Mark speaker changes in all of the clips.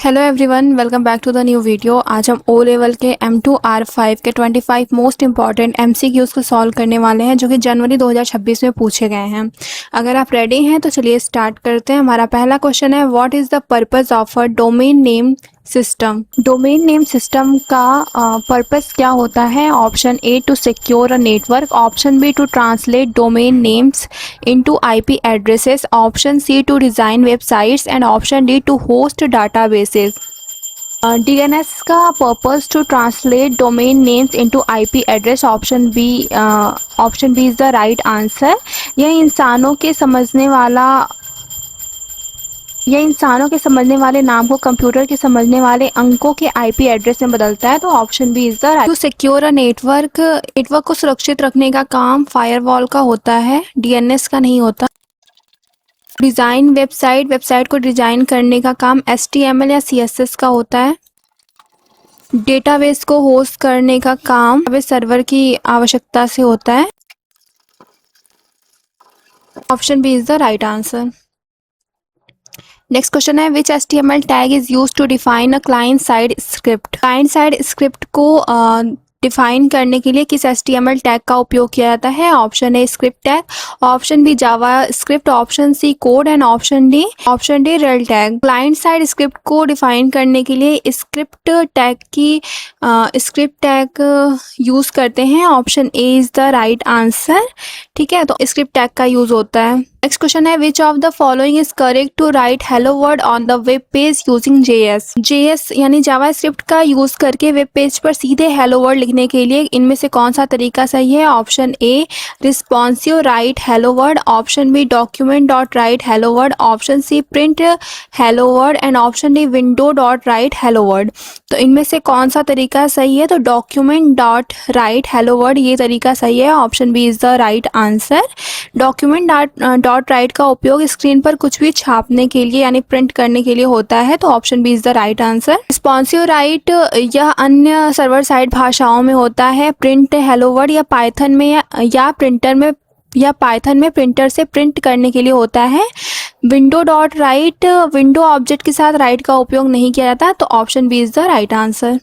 Speaker 1: Hello everyone, welcome back to the new video. आज हम O level के M2R5 के 25 मोस्ट इंपॉर्टेंट MCQs को सॉल्व करने वाले हैं जो कि जनवरी 2026 में पूछे गए हैं। अगर आप रेडी हैं तो चलिए स्टार्ट करते हैं। हमारा पहला क्वेश्चन है, what is the purpose of a domain name system. Domain name system का पर्पस क्या होता है? Option A to secure a network, option B to translate domain names into IP addresses, option C to design websites and option D to host databases. DNS का purpose to translate domain names into IP address, option B is the right answer. यह इंसानों के समझने वाले नाम को computer के समझने वाले अंकों के IP एड्रेस में बदलता है, तो option B is the right. To secure a network को सुरक्षित रखने का काम फायरवॉल का होता है, DNS का नहीं होता। डिज़ाइन वेबसाइट को डिज़ाइन करने का काम HTML या CSS का होता है। डेटाबेस को होस्ट करने का काम सर्वर की आवश्यकता से होता है। Option B is the right answer. Next question है, which HTML tag is use to define a client side script. Client side script को डिफाइन करने के लिए किस HTML टैग का उपयोग किया जाता है? Option A script tag, option B JavaScript, option C code and option D rail tag. Client side script को डिफाइन करने के लिए स्क्रिप्ट टैग यूज करते हैं। Option A is the right answer. ठीक है, तो स्क्रिप्ट टैग का यूज होता है। नेक्स्ट क्वेश्चन है, which of the following is correct to write hello word on the web page using JS यानी जावा स्क्रिप्ट का यूज करके वेब पेज पर सीधे हेलो वर्ड लिखने के लिए इनमें से कौन सा तरीका सही है? Option A responsive write hello word, option B document dot write hello word, option C print hello word and option D window dot write hello word. तो इनमें से कौन सा तरीका सही है? तो document dot write hello word ये तरीका सही है। Option B is the right answer. Document dot write का उपयोग स्क्रीन पर कुछ भी छापने के लिए यानी प्रिंट करने के लिए होता है, तो option B is the right answer. Responsive write यह अन्य सर्वर साइड भाषाओं में होता है। प्रिंट हेलो वर्ड या पाइथन में प्रिंटर से प्रिंट करने के लिए होता है। Window dot write window object के साथ राइट का उपयोग नहीं किया जाता, तो option B is the right answer.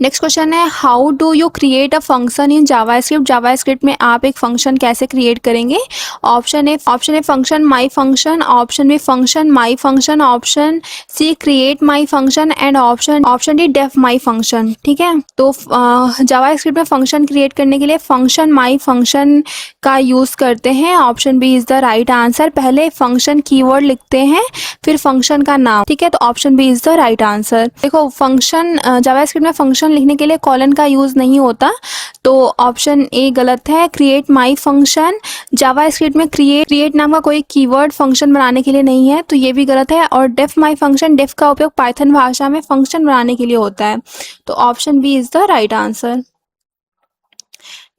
Speaker 1: Next question है, how do you create a function in JavaScript. JavaScript में आप एक फंक्शन कैसे क्रिएट करेंगे? Option A function my function, option B function my function, option C create my function and option D def my function. ठीक है, तो JavaScript में function create करने के लिए फंक्शन माई फंक्शन का यूज करते हैं। Option B is the right answer. पहले फंक्शन कीवर्ड लिखते हैं फिर फंक्शन का नाम। ठीक है, तो option B is the right answer. देखो, फंक्शन जावास्क्रिप्ट में फंक्शन लिखने के लिए कॉलन का यूज नहीं होता, तो ऑप्शन ए गलत है। क्रिएट माई फंक्शन, जावास्क्रिप्ट में क्रिएट नाम का कोई कीवर्ड फंक्शन बनाने के लिए नहीं है, तो ये भी गलत है। और डेफ माई फंक्शन, डेफ का उपयोग पाइथन भाषा में फंक्शन बनाने के लिए होता है, तो option B is the right answer.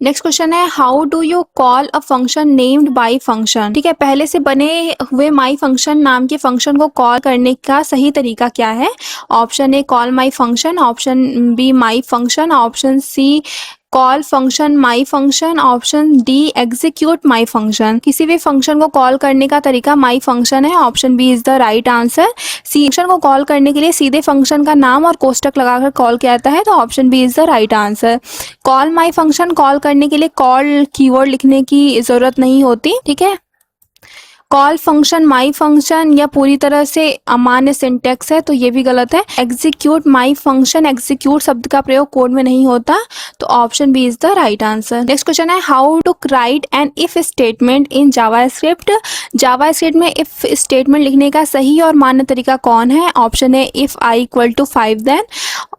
Speaker 1: Next question है, how do you call a function named by function. ठीक है, पहले से बने हुए माई फंक्शन नाम के फंक्शन को कॉल करने का सही तरीका क्या है? Option A call my function, option B my function, option C call function my function, option D execute my function. किसी भी फंक्शन को कॉल करने का तरीका माई फंक्शन है, option B is the right answer. Function को call करने के लिए सीधे फंक्शन का नाम और कोष्टक लगाकर कॉल किया जाता है, तो option B is the right answer. Call my function call करने के लिए कॉल कीवर्ड लिखने की जरूरत नहीं होती। ठीक है, कॉल फंक्शन माई फंक्शन या पूरी तरह से अमान्य सिंटेक्स है, तो ये भी गलत है। एग्जीक्यूट माई फंक्शन, एग्जीक्यूट शब्द का प्रयोग कोड में नहीं होता, तो option B is the right answer. Next question है, how to write an if statement in JavaScript. JavaScript में इफ स्टेटमेंट लिखने का सही और मान्य तरीका कौन है? Option A if I equal to 5 then,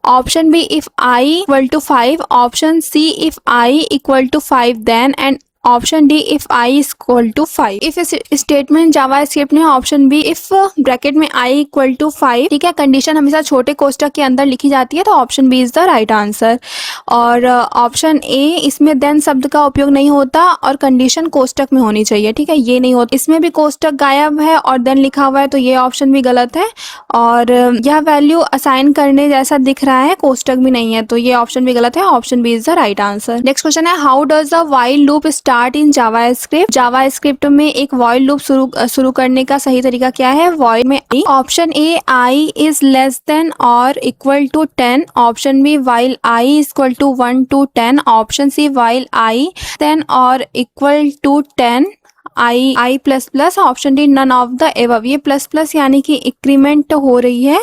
Speaker 1: option B if I equal to 5, option C if I equal to 5 then and option D if I equal to 5। If statement JavaScript में option B if bracket में आई equal to 5। ठीक है, condition हमेशा छोटे कोष्टक के अंदर लिखी जाती है, तो option B is the right answer. और ऑप्शन ए इसमें देन शब्द का उपयोग नहीं होता और कंडीशन कोष्टक में होनी चाहिए। ठीक है, ये नहीं होता, इसमें भी कोष्टक गायब है और देन लिखा हुआ है, तो ये ऑप्शन भी गलत है। और यह वैल्यू असाइन करने जैसा दिख रहा है, कोष्टक भी नहीं है, तो ये ऑप्शन भी गलत है। Option B is the right answer. Next question है, how does the while loop start in JavaScript? JavaScript में एक व्हाइल लूप शुरू करने का सही तरीका क्या है? व्हाइल में option A I is less than और equal to 10, option B while I is equal to 1 to 10, option C while I than और equal to 10 I plus plus, option D none of the above. ये plus plus यानी कि increment हो रही है,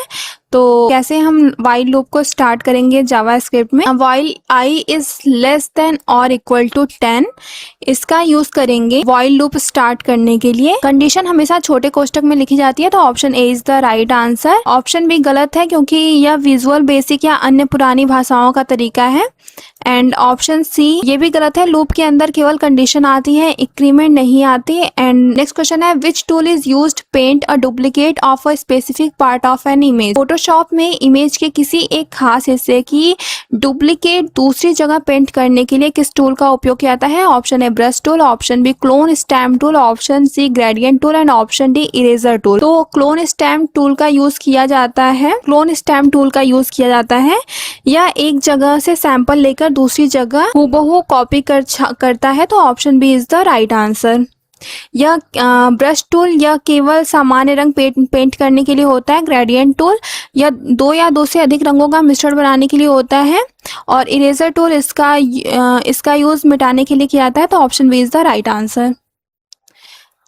Speaker 1: तो कैसे हम व्हाइल लूप को स्टार्ट करेंगे जावास्क्रिप्ट में? While I is less than और इक्वल टू 10, इसका यूज करेंगे व्हाइल लूप स्टार्ट करने के लिए। कंडीशन हमेशा छोटे कोष्टक में लिखी जाती है, तो option A is the right answer. Option B गलत है क्योंकि यह विजुअल बेसिक या अन्य पुरानी भाषाओं का तरीका है। एंड ऑप्शन सी ये भी गलत है, लूप के अंदर केवल कंडीशन आती है, इंक्रीमेंट नहीं आती। एंड नेक्स्ट क्वेश्चन है which tool is used paint a duplicate of a specific part of an image? Photoshop में इमेज के किसी एक खास हिस्से की डुप्लीकेट दूसरी जगह पेंट करने के लिए किस टूल का उपयोग किया जाता है? Option A brush tool, option B clone stamp tool, option C gradient tool and option D eraser tool. तो क्लोन स्टैम्प टूल का यूज किया जाता है, क्लोन स्टैम्प टूल का यूज किया जाता है या एक जगह से सैंपल लेकर दूसरी जगह हूबहू कॉपी करता है, तो option B is the right answer. यह ब्रश टूल या केवल सामान्य रंग पेंट करने के लिए होता है, ग्रेडियंट टूल या दो से अधिक रंगों का मिश्रण बनाने के लिए होता है, और इरेजर टूल इसका यूज मिटाने के लिए किया जाता है, तो option B is the right answer.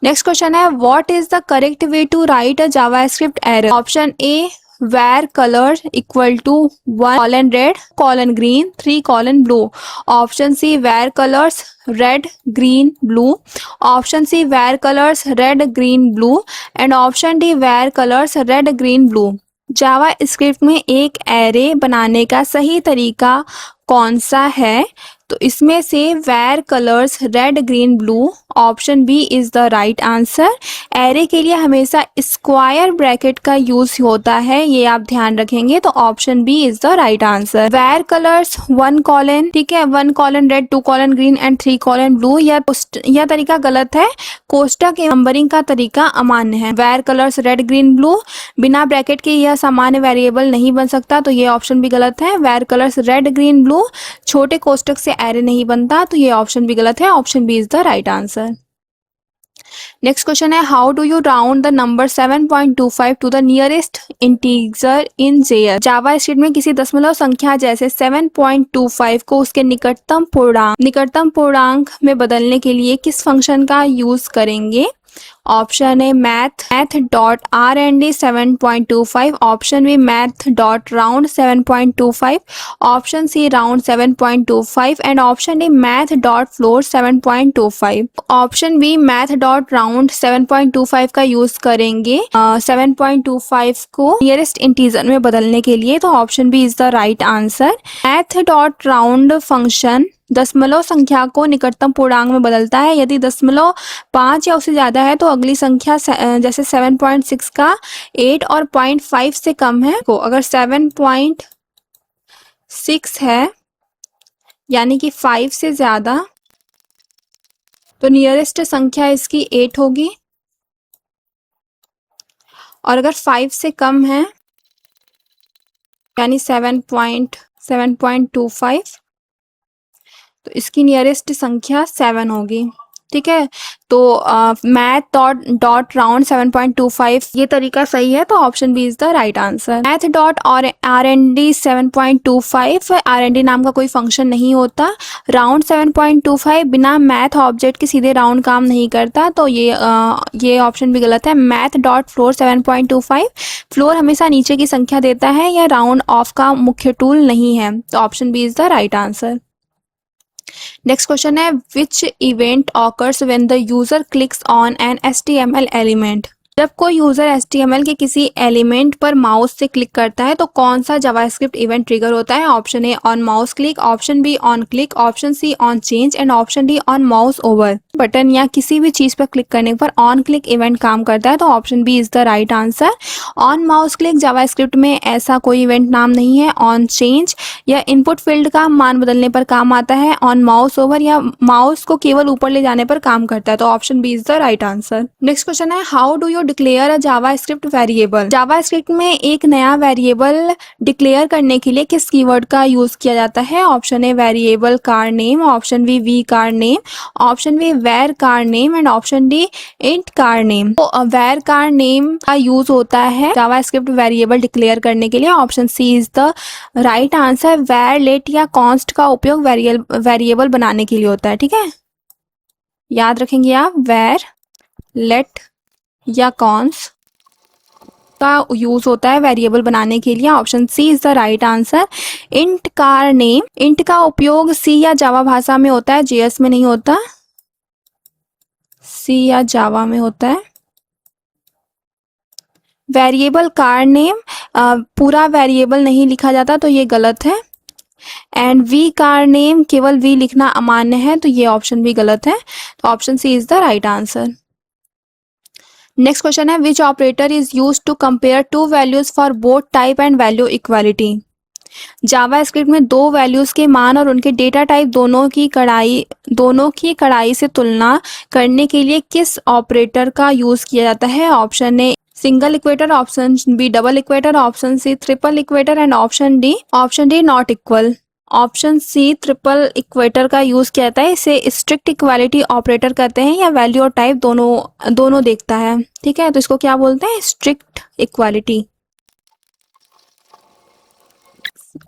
Speaker 1: Next question है what is the correct way to write a JavaScript error? Option A where color equal to 1 colon red colon green 3 colon blue, option C where colors red green blue, option C where colors red green blue and option D where colors red green blue। Java script में एक array बनाने का सही तरीका कौन सा है? तो इसमें से var colors red green blue, option B is the right answer. Array के लिए हमेशा स्क्वायर ब्रैकेट का यूज होता है, ये आप ध्यान रखेंगे, तो option B is the right answer. Var colors 1 colon, ठीक है, 1 colon red 2 colon green and 3 colon blue, यह तरीका गलत है, कोष्टक नंबरिंग का तरीका अमान्य है। Var colors red green blue बिना ब्रैकेट के यह सामान्य वेरिएबल नहीं बन सकता, तो ये ऑप्शन भी गलत है। Var colors red green blue छोटे कोष्टक से एरे नहीं बनता, तो ये ऑप्शन भी गलत है, option B is the right answer. Next question है how do you round the number 7.25 to the nearest integer in JS? JavaScript में किसी दशमलव संख्या जैसे 7.25 को उसके निकटतम पूर्णांक में बदलने के लिए किस फंक्शन का यूज करेंगे? Option A math dot rnd 7.25, option B math dot round 7.25, option C round 7.25 and option D math dot floor 7.25। Option B math dot round 7.25 का यूज करेंगे 7.25 को नियरेस्ट इंटीजर में बदलने के लिए, तो option B is the right answer. Math dot round function दशमलव संख्या को निकटतम पूर्णांक में बदलता है। यदि दशमलव 5 या उससे ज्यादा है तो अगली संख्या जैसे 7.6 का 8 और 0.5 से कम है, को अगर 7.6 है यानी कि 5 से ज्यादा, तो नियरेस्ट संख्या इसकी 8 होगी, और अगर 5 से कम है यानी 7.25, तो इसकी नियरेस्ट संख्या 7 होगी, ठीक है। तो मैथ डॉट राउंड 7.25 ये तरीका सही है, तो option B is the right answer. Math dot और rnd 7.25, rnd नाम का कोई फंक्शन नहीं होता। राउंड 7.25 बिना मैथ ऑब्जेक्ट के सीधे राउंड काम नहीं करता, तो ये ऑप्शन भी गलत है। मैथ डॉट फ्लोर 7.25, फ्लोर हमेशा नीचे की संख्या देता है, यह राउंड ऑफ का मुख्य टूल नहीं है, तो option B is the right answer. Next question है which event occurs when the user clicks on an HTML element? जब कोई यूजर HTML के किसी एलिमेंट पर माउस से क्लिक करता है तो कौन सा जावास्क्रिप्ट इवेंट ट्रिगर होता है? Option A on mouse click, option B on click, option C on change and option D on mouse over. Button या किसी भी चीज पर क्लिक करने पर ऑन क्लिक इवेंट काम करता है, तो option B is the right answer. On mouse click JavaScript में ऐसा कोई इवेंट नाम नहीं है। ऑन चेंज या इनपुट फील्ड का मान बदलने पर काम आता है। ऑन माउस ओवर या माउस को केवल ऊपर ले जाने पर काम करता है, तो option B is the right answer. Next question है how do you declare a JavaScript variable. JavaScript में एक नया वेरिएबल डिक्लेयर करने के लिए किस कीवर्ड का यूज किया जाता है? Option A variable car name, option B V car name, option B var car name and option D int car name. तो वेर कार नेम का यूज होता है जावा स्क्रिप्ट वेरिएबल डिक्लेयर करने के लिए। Option C is the right answer. Var, let या const का उपयोग वेरिएबल बनाने के लिए होता है। ठीक है, याद रखेंगे आप, वेर, लेट या कॉन्स्ट का यूज होता है वेरिएबल बनाने के लिए। Option C is the right answer. Int car name, int का उपयोग सी या जावा भाषा में होता है, जेएस में नहीं होता, सी या जावा में होता है। वेरिएबल कार नेम पूरा वेरिएबल नहीं लिखा जाता, तो ये गलत है। एंड वी कार नेम केवल वी लिखना अमान्य है, तो ये ऑप्शन भी गलत है। तो option C is the right answer. Next question है, which operator is used to compare two values for both type and value equality. JavaScript में दो वैल्यूज के मान और उनके डेटा टाइप दोनों की कड़ाई से तुलना करने के लिए किस ऑपरेटर का यूज किया जाता है? Option A single equator, option B double equator, option C triple equator and option D not equal. Option C triple equator का यूज किया जाता है। इसे स्ट्रिक्ट इक्वालिटी ऑपरेटर कहते हैं, या वैल्यू और टाइप दोनों देखता है। ठीक है, तो इसको क्या बोलते हैं? स्ट्रिक्ट इक्वालिटी,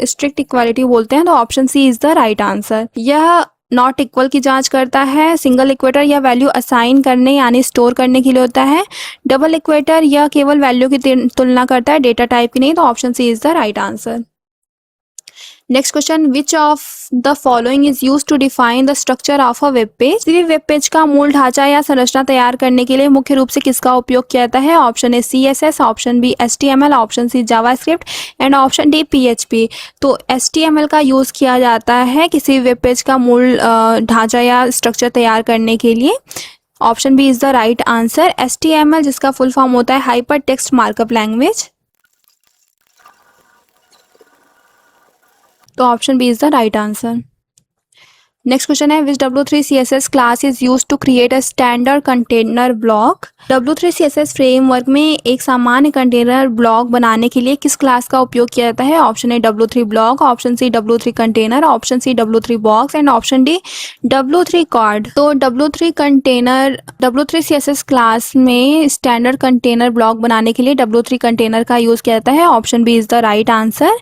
Speaker 1: स्ट्रिक्ट इक्वालिटी बोलते हैं। तो option C is the right answer. यह नॉट इक्वल की जांच करता है। सिंगल इक्वेटर या वैल्यू असाइन करने यानी स्टोर करने के लिए होता है। डबल इक्वेटर यह केवल वैल्यू की तुलना करता है, डेटा टाइप की नहीं। तो option C is the right answer. Next question, which of the following is use to define the structure of a web page. किसी भी वेब पेज का मूल ढांचा या संरचना तैयार करने के लिए मुख्य रूप से किसका उपयोग किया जाता है? Option A CSS, option B HTML, option C JavaScript and option D PHP। तो HTML का यूज किया जाता है किसी वेब पेज का मूल ढांचा या स्ट्रक्चर तैयार करने के लिए। Option B is the right answer. HTML जिसका फुल फॉर्म होता है हाइपर टेक्स्ट मार्कअप लैंग्वेज। तो option B is the right answer. Next question है, which W3 CSS class is use to create a standard container block. W3 CSS framework में एक सामान्य container block बनाने के लिए किस क्लास का उपयोग किया जाता है? Option A W3 block, option C W3 container, option C W3 box and option D W3 card. तो W3 CSS क्लास में स्टैंडर्ड कंटेनर ब्लॉक बनाने के लिए W3 कंटेनर का यूज किया जाता है। Option B is the right answer.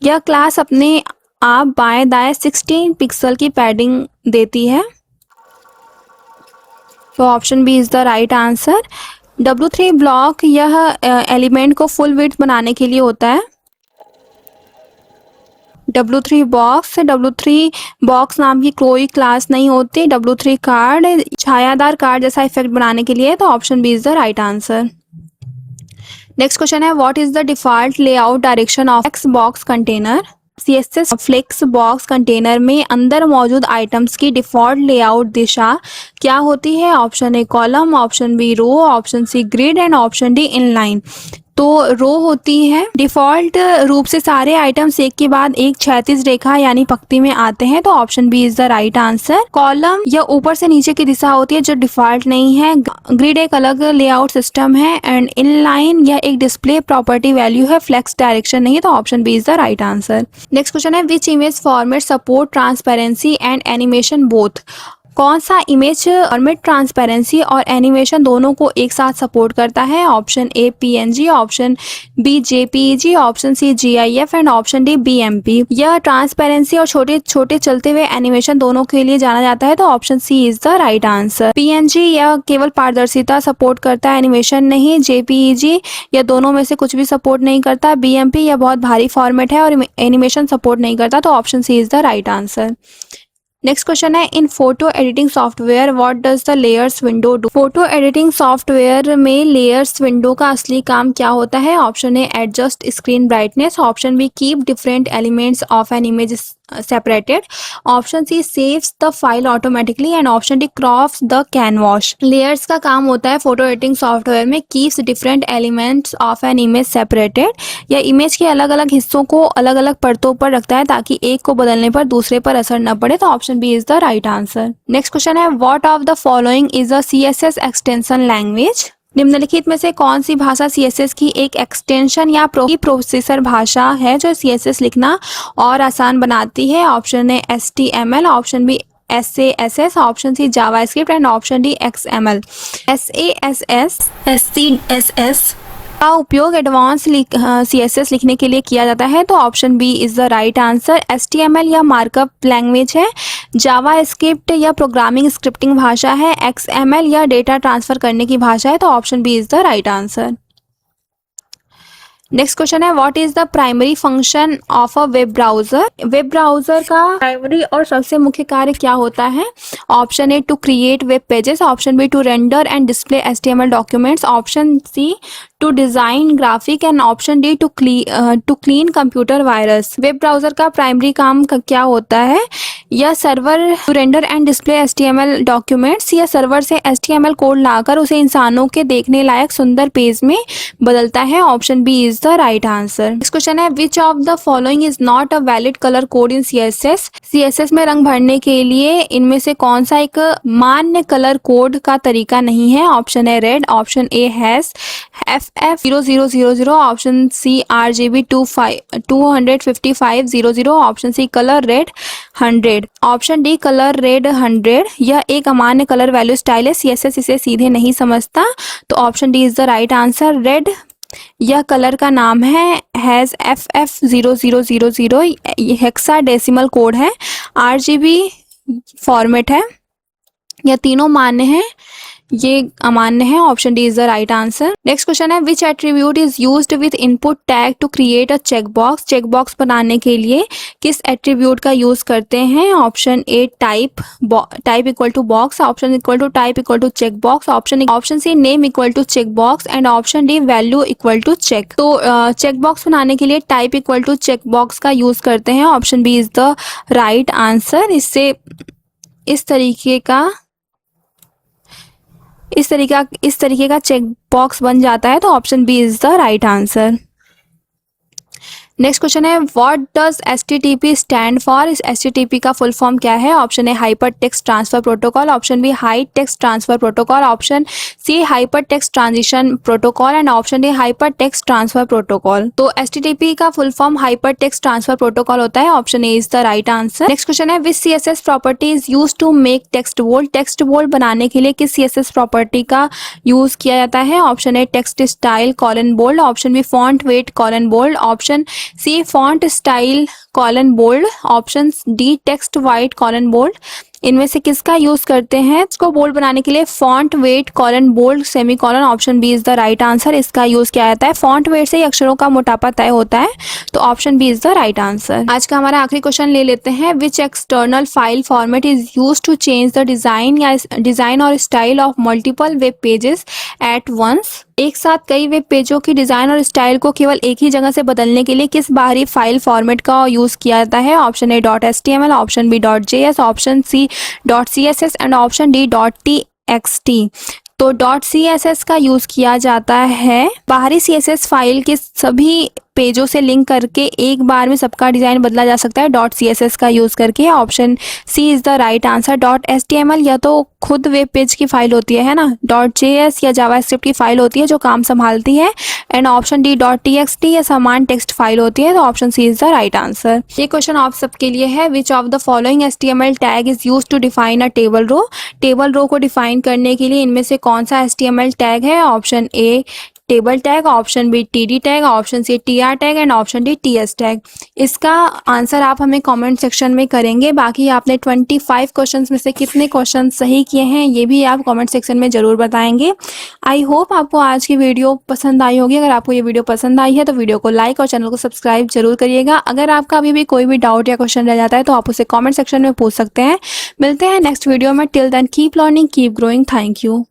Speaker 1: यह क्लास अपने आप बाएं दाएं 16 पिक्सल की पैडिंग देती है। तो option B is the right answer. W3 block यह एलिमेंट को फुल विड्थ बनाने के लिए होता है। W3 बॉक्स नाम की कोई क्लास नहीं होती। W3 कार्ड छायादार कार्ड जैसा इफेक्ट बनाने के लिए। तो option B is the right answer. Next question है, what is the default layout direction of flex box container. CSS flex box container में अंदर मौजूद आइटम्स की डिफॉल्ट लेआउट दिशा क्या होती है? Option A column, option B row, option C grid and option D inline. तो row होती है। डिफॉल्ट रूप से सारे आइटम्स एक के बाद एक क्षैतिज रेखा यानी पंक्ति में आते हैं। तो option B is the right answer. Column यह ऊपर से नीचे की दिशा होती है जो डिफॉल्ट नहीं है। ग्रिड एक अलग लेआउट सिस्टम है एंड इनलाइन यह एक डिस्प्ले प्रॉपर्टी वैल्यू है, फ्लेक्स डायरेक्शन नहीं। तो option B is the right answer. Next question है, which image format support transparency and animation both. कौन सा इमेज फॉर्मेट ट्रांसपेरेंसी और एनिमेशन दोनों को एक साथ सपोर्ट करता है? Option A PNG, option B JPEG, option C GIF and option D BMP। यह ट्रांसपेरेंसी और छोटे छोटे चलते हुए एनिमेशन दोनों के लिए जाना जाता है। तो option C is the right answer. PNG यह केवल पारदर्शिता सपोर्ट करता है, एनिमेशन नहीं। JPEG यह दोनों में से कुछ भी सपोर्ट नहीं करता। BMP यह बहुत भारी फॉर्मेट है और एनिमेशन सपोर्ट नहीं करता। तो option C is the right answer. Next question है, in photo editing software what does the layers window do. Photo editing software में लेयर्स विंडो का असली काम क्या होता है? Option A adjust screen brightness, option B keep different elements of an image separated, option C saves the file automatically and option D crops the canvas. Layers का काम होता है फोटो एडिटिंग सॉफ्टवेयर में keeps different elements of an image separated. यह image के अलग अलग हिस्सों को अलग अलग परतों पर रखता है ताकि एक को बदलने पर दूसरे पर असर न पड़े। तो option B is the right answer. Next question है, what of the following is a CSS extension language. निम्नलिखित में से कौन सी भाषा CSS की एक एक्सटेंशन या प्रोसेसर भाषा है जो CSS लिखना और आसान बनाती है? Option A HTML, option B SASS, option C JavaScript and option D XML। SASS का उपयोग एडवांस CSS लिखने के लिए किया जाता है, तो option B is the right answer. HTML या मार्कअप लैंग्वेज है, जावा स्क्रिप्ट या प्रोग्रामिंग स्क्रिप्टिंग भाषा है, XML या डेटा ट्रांसफर करने की भाषा है, तो option B is the right answer. Next question है, what is the primary function of a web browser? Web browser का प्राइमरी और सबसे मुख्य कार्य क्या होता है? Option A to create web pages, option B to render and display HTML documents, option C to design graphic and option D to clean computer virus. Web browser का primary काम क्या होता है? या server to render and display HTML documents, या server से HTML code लाकर उसे इंसानों के देखने लायक सुंदर पेज में बदलता है। Option B is the right answer. Next question है, which of the following is not a valid colour code in CSS? CSS में रंग भरने के लिए इनमें से कौन सा एक मान्य कलर कोड का तरीका नहीं है? Option A red, option A hash FF0000, option C RGB 25500, option C colour red 100, option D colour red 100। यह एक अमान्य कलर वैल्यू स्टाइल है, CSS इसे सीधे नहीं समझता, तो option D is the right answer. Red यह कलर का नाम है, हैज FF0000, हेक्साडेसिमल कोड है, RGB फॉर्मेट है, यह तीनों मान्य हैं, ये अमान्य है, option D is the right answer. Next question है, which attribute is used with input tag to create a check box? Check box बनाने के लिए किस एट्रीब्यूट का यूज करते हैं? Option A type equal to box, option equal to type equal to check box, option C name equal to check box and option D value equal to check. तो check box बनाने के लिए type equal to check box का use करते हैं, option B is the right answer. इससे इस तरीके का चेक बॉक्स बन जाता है, तो option B is the right answer. Next question है, what does HTTP stand for? इस HTTP का फुल फॉर्म क्या है? Option A hyper text transfer protocol, option B high text transfer protocol, option C hyper text transition protocol and option D hyper text transfer protocol. तो HTTP का full form hyper text transfer protocol होता है, option A is the right answer. Next question है, विच CSS property is use to make text bold? Text bold बनाने के लिए किस CSS property का यूज किया जाता है? Option A text style colon bold, option B font weight colon bold, option C font style colon bold, option D text white colon bold. इनमें से किसका यूज करते हैं? इसको बोल्ड बनाने के लिए font weight colon bold semicolon, option B is the right answer. इसका यूज किया जाता है, फॉन्ट वेट से ही अक्षरों का मोटापा तय होता है, तो option B is the right answer. आज का हमारा आखिरी क्वेश्चन ले लेते हैं, which external file format is use to change the design और style of multiple web pages at once? एक साथ कई वेब पेजों की डिजाइन और स्टाइल को केवल एक ही जगह से बदलने के लिए किस बाहरी फाइल फॉर्मेट का यूज किया जाता है? Option A .html, option B .js, option C .css and option D .txt। तो .css का यूज किया जाता है बाहरी CSS फाइल के सभी पेजों से लिंक करके एक बार में सबका डिजाइन बदला जा सकता है .css का यूज करके, option C is the right answer. .html या तो खुद वेब पेज की फाइल होती है ना, .js या जावास्क्रिप्ट की फाइल होती है जो काम संभालती है, एंड ऑप्शन डी .txt या समान टेक्स्ट फाइल होती है, तो option C is the right answer. ये क्वेश्चन आप सबके लिए है, which of the following HTML tag is use to define a table row? Table row को डिफाइन करने के लिए इनमें से कौन सा HTML टैग है? Option A table tag, option B TD tag, option C TR tag and option D TS tag. इसका आंसर आप हमें कमेंट सेक्शन में करेंगे। बाकी आपने 25 क्वेश्चंस में से कितने क्वेश्चन सही किए हैं ये भी आप कमेंट सेक्शन में ज़रूर बताएंगे। आई होप आपको आज की वीडियो पसंद आई होगी। अगर आपको ये वीडियो पसंद आई है तो वीडियो को लाइक और चैनल को सब्सक्राइब जरूर करिएगा। अगर आपका अभी भी कोई भी डाउट या क्वेश्चन रह जाता है तो आप उसे कॉमेंट सेक्शन में पूछ सकते हैं। मिलते हैं नेक्स्ट वीडियो में। Till then keep learning, keep growing. Thank you.